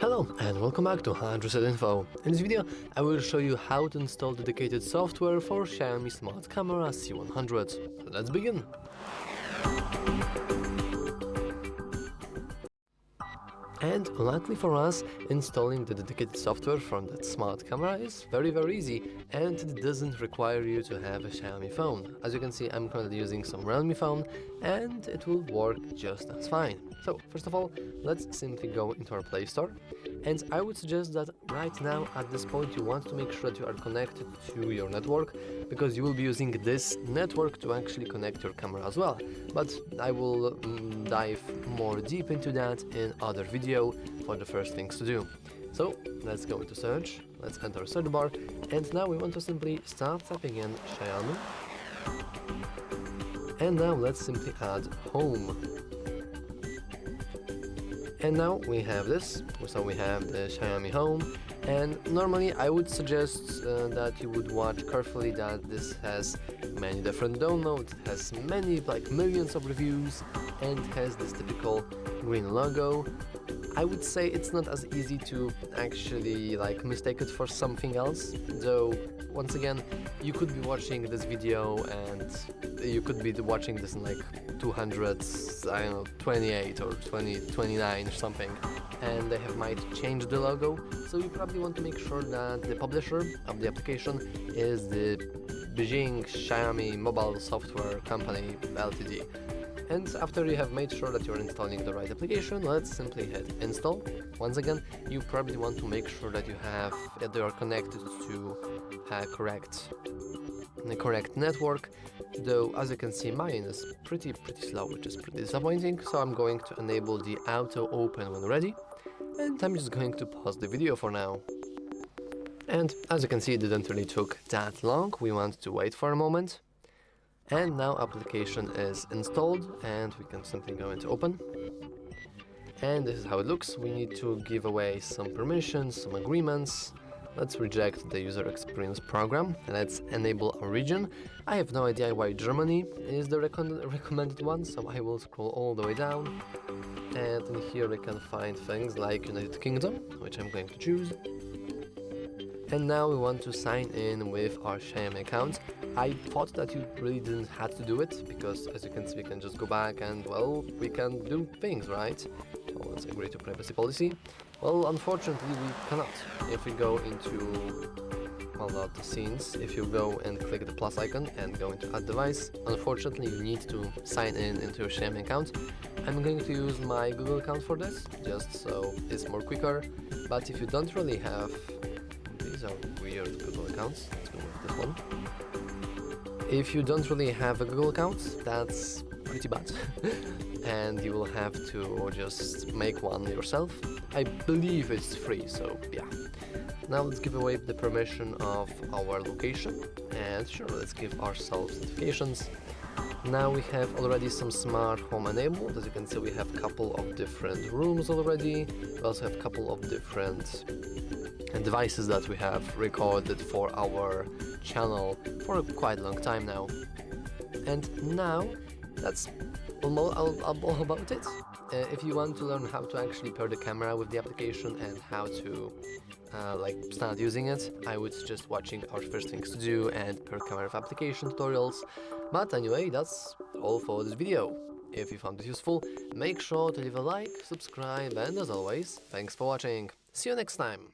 Hello and welcome back to HardReset.Info. In this video, I will show you how to install dedicated software for XIAOMI Smart Camera C100. Let's begin! And luckily for us, installing the dedicated software from that smart camera is very easy, and it doesn't require you to have a Xiaomi phone. As you can see, I'm currently using some Realme phone and it will work just as fine. So first of all, let's simply go into our Play Store, and I would suggest that right now at this point you want to make sure that you are connected to your network, because you will be using this network to actually connect your camera as well. But I will dive more deep into that in other video for the first things to do. So let's go into search, let's enter a search bar, and now we want to simply start typing in Xiaomi, and now let's simply add home. And now we have this, so we have the Xiaomi Home, and normally I would suggest that you would watch carefully that this has many different downloads, has many, like millions of reviews, and has this typical green logo. I would say it's not as easy to actually mistake it for something else, though once again you could be watching this video and you could be watching this in 228 or 2029 or something, and they might change the logo, so you probably want to make sure that the publisher of the application is the Beijing Xiaomi Mobile Software Company Ltd. And after you have made sure that you're installing the right application, let's simply hit install. Once again, you probably want to make sure that you are connected to the correct network, though as you can see mine is pretty slow, which is pretty disappointing, so I'm going to enable the auto open when ready, and I'm just going to pause the video for now. And as you can see, it didn't really took that long. We want to wait for a moment. And now application is installed, and we can simply go into open. And this is how it looks. We need to give away some permissions, some agreements. Let's reject the user experience program, and let's enable a region. I have no idea why Germany is the recommended one, so I will scroll all the way down. And in here we can find things like United Kingdom, which I'm going to choose. And now we want to sign in with our Xiaomi account. I thought that you really didn't have to do it, because as you can see we can just go back and, well, we can do things, right? So let's agree to privacy policy. Well, unfortunately we cannot. If we go into, well, not the scenes, if you go and click the plus icon and go into add device, unfortunately you need to sign in into your Xiaomi account. I'm going to use my Google account for this, just so it's more quicker, but if you don't really have, these are weird Google accounts, let's go with this one. If you don't really have a Google account, that's pretty bad, and you will have to just make one yourself. I believe it's free, so yeah. Now let's give away the permission of our location, and sure, let's give ourselves notifications. Now we have already some smart home enabled. As you can see, we have a couple of different rooms already. We also have a couple of different devices that we have recorded for our channel for quite a long time now. And now that's all about it. If you want to learn how to actually pair the camera with the application and how to start using it, I would suggest watching our first things to do and pair camera with application tutorials. But anyway, that's all for this video. If you found it useful, make sure to leave a like, subscribe, and as always, thanks for watching. See you next time.